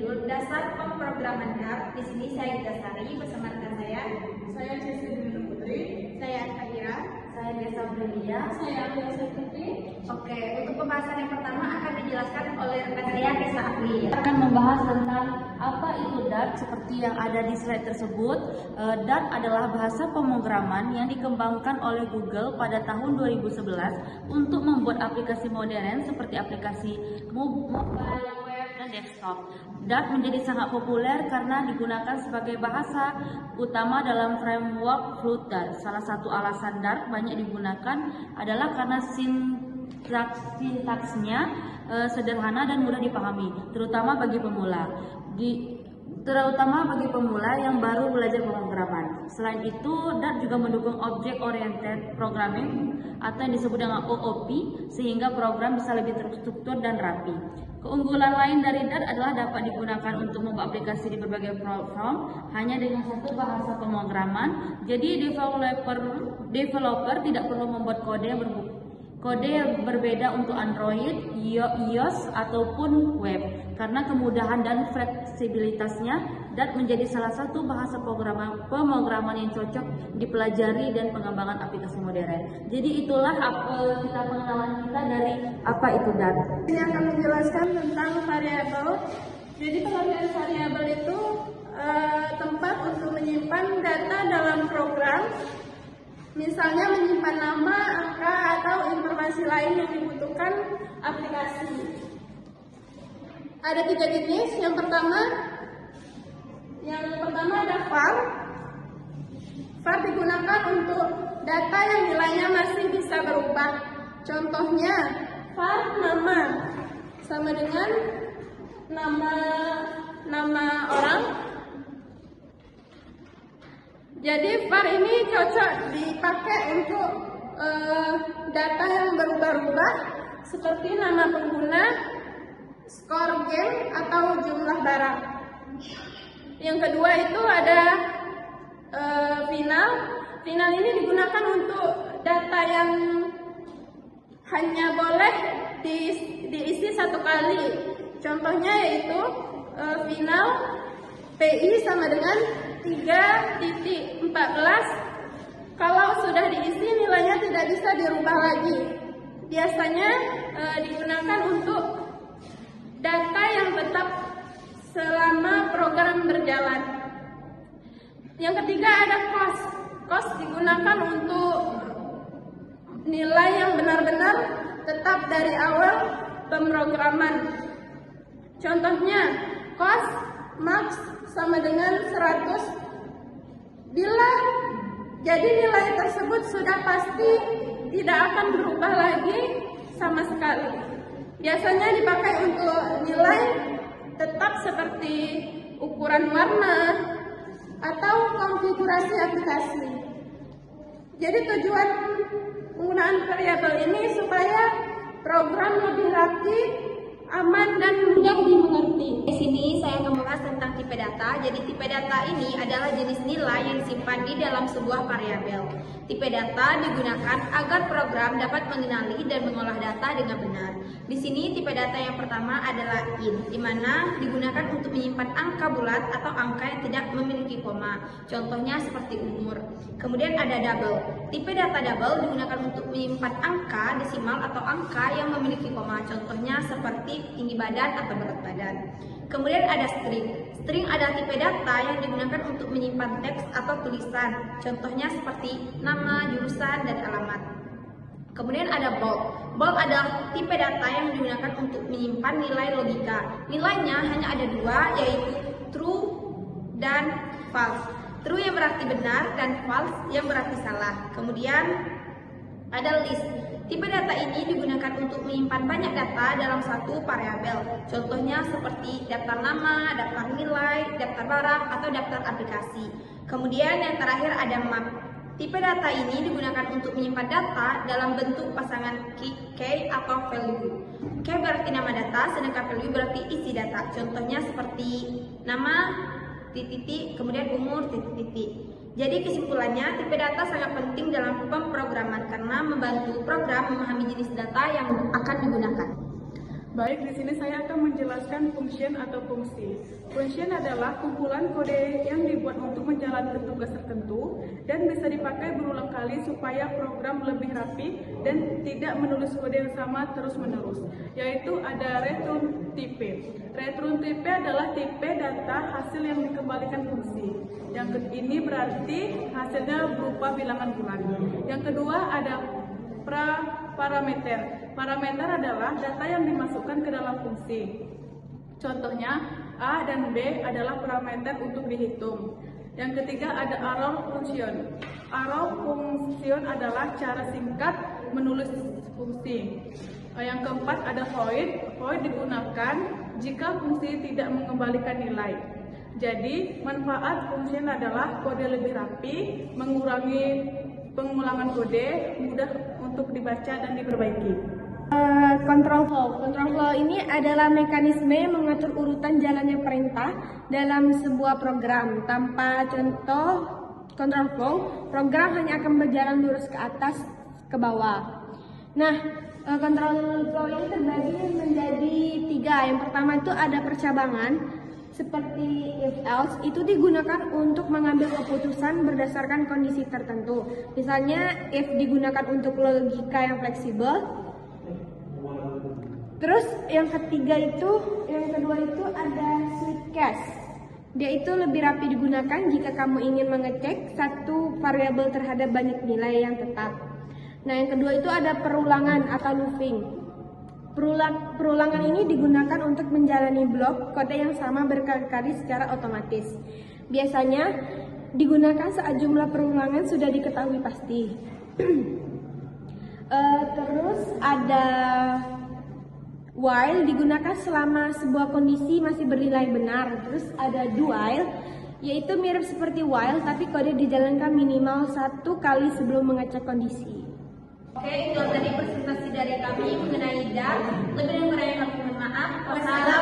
berjudul Dasar Pemrograman DART. Di sini saya Gita Sari bersama rekan saya Ceci Dwi Putri, saya Khaira, saya Desa Brelia, saya Alia Putri. Oke, untuk pembahasan yang pertama akan dijelaskan oleh rekan saya Desa Apri. akan membahas tentang apa itu DART seperti yang ada di slide tersebut. DART adalah bahasa pemrograman yang dikembangkan oleh Google pada tahun 2011 untuk membuat aplikasi modern seperti aplikasi mobile, web, dan desktop. DART menjadi sangat populer karena digunakan sebagai bahasa utama dalam framework Flutter. Salah satu alasan DART banyak digunakan adalah karena sintaksnya sederhana dan mudah dipahami, terutama bagi pemula. Yang baru belajar pemrograman. Selain itu, DART juga mendukung Object Oriented Programming atau yang disebut dengan OOP, sehingga program bisa lebih terstruktur dan rapi. Keunggulan lain dari DART adalah dapat digunakan untuk membuat aplikasi di berbagai platform hanya dengan satu bahasa pemrograman. Jadi developer tidak perlu membuat kode yang berbeda untuk Android, iOS, ataupun web. Karena kemudahan dan fleksibilitasnya, DART menjadi salah satu bahasa pemrograman yang cocok dipelajari dan pengembangan aplikasi modern. Jadi itulah pengenalan kita dari apa itu DART. Ini akan menjelaskan tentang variabel. Jadi pengertian variabel itu tempat untuk menyimpan data dalam program. Misalnya menyimpan nama, angka, atau informasi lain yang dibutuhkan aplikasi. Ada 3 jenis. Yang pertama ada var. VAR digunakan untuk data yang nilainya masih bisa berubah. Contohnya, var nama sama dengan nama orang. Jadi var ini cocok dipakai untuk data yang berubah-ubah seperti nama pengguna, skor game, atau jumlah barang. Yang kedua itu ada final. Final ini digunakan untuk data yang hanya boleh diisi satu kali. Contohnya yaitu final PI sama dengan 3.14. Kalau sudah diisi, nilainya tidak bisa dirubah lagi. Biasanya digunakan untuk data yang tetap selama program berjalan. Yang ketiga ada cost. Cost digunakan untuk nilai yang benar-benar tetap dari awal pemrograman. Contohnya, cost max sama dengan 100. Bila jadi nilai tersebut sudah pasti tidak akan berubah lagi sama sekali. Biasanya dipakai untuk nilai tetap seperti ukuran warna atau konfigurasi aplikasi. Jadi tujuan penggunaan variabel ini supaya program lebih rapi, aman, dan mudah dimengerti. Di sini saya akan membahas tentang tipe data. Jadi tipe data ini adalah jenis nilai yang disimpan di dalam sebuah variabel. Tipe data digunakan agar program dapat mengenali dan mengolah data dengan benar. Di sini tipe data yang pertama adalah int, di mana digunakan untuk menyimpan angka bulat atau angka yang tidak memiliki koma. Contohnya seperti umur. Kemudian ada double. Tipe data double digunakan untuk menyimpan angka desimal atau angka yang memiliki koma. Contohnya seperti tinggi badan atau berat badan. Kemudian ada string. String adalah tipe data yang digunakan untuk menyimpan teks atau tulisan. Contohnya seperti nama, jurusan, dan alamat. Kemudian ada bold. Bold adalah tipe data yang digunakan untuk menyimpan nilai logika. Nilainya hanya ada 2, yaitu true dan false. True yang berarti benar dan false yang berarti salah. Kemudian ada list. Tipe data ini digunakan untuk menyimpan banyak data dalam satu variabel. Contohnya seperti daftar nama, daftar nilai, daftar barang, atau daftar aplikasi. Kemudian yang terakhir ada map. Tipe data ini digunakan untuk menyimpan data dalam bentuk pasangan key atau value. Key berarti nama data, sedangkan value berarti isi data. Contohnya seperti nama, titik, kemudian umur, titik. Jadi kesimpulannya, tipe data sangat penting dalam pemrograman karena membantu program memahami jenis data yang akan digunakan. Baik, di sini saya akan menjelaskan function atau fungsi. Function adalah kumpulan kode yang dibuat untuk menjalankan tugas tertentu dan bisa dipakai berulang kali supaya program lebih rapi dan tidak menulis kode yang sama terus-menerus, yaitu ada return type. Return type adalah tipe data hasil yang dikembalikan fungsi. Yang ini berarti hasilnya berupa bilangan bulan. Yang kedua ada parameter. Parameter adalah data yang dimasukkan ke dalam fungsi. Contohnya, A dan B adalah parameter untuk dihitung. Yang ketiga ada arrow function. Arrow function adalah cara singkat menulis fungsi. Yang keempat ada void. Void digunakan jika fungsi tidak mengembalikan nilai. Jadi, manfaat function adalah kode lebih rapi, mengurangi pengulangan kode, mudah untuk dibaca dan diperbaiki. Control flow. Control flow ini adalah mekanisme mengatur urutan jalannya perintah dalam sebuah program. Tanpa contoh control flow, program hanya akan berjalan lurus ke atas, ke bawah. Nah, control flow ini terbagi menjadi 3. Yang pertama itu ada percabangan, seperti if else, itu digunakan untuk mengambil keputusan berdasarkan kondisi tertentu. Misalnya, if digunakan untuk logika yang fleksibel. Terus yang kedua itu ada switch case. Dia itu lebih rapi digunakan jika kamu ingin mengecek satu variabel terhadap banyak nilai yang tetap. Nah, yang kedua itu ada perulangan atau looping. Perulangan ini digunakan untuk menjalani blok kode yang sama berkali-kali secara otomatis. Biasanya digunakan saat jumlah perulangan sudah diketahui pasti. Terus ada while, digunakan selama sebuah kondisi masih bernilai benar. Terus ada do while, yaitu mirip seperti while tapi kode dijalankan minimal 1 kali sebelum mengecek kondisi. Oke, itu tadi presentasi dari kami mengenai DAR. Lebih dan kurangnya kami mohon maaf. Wassalamualaikum.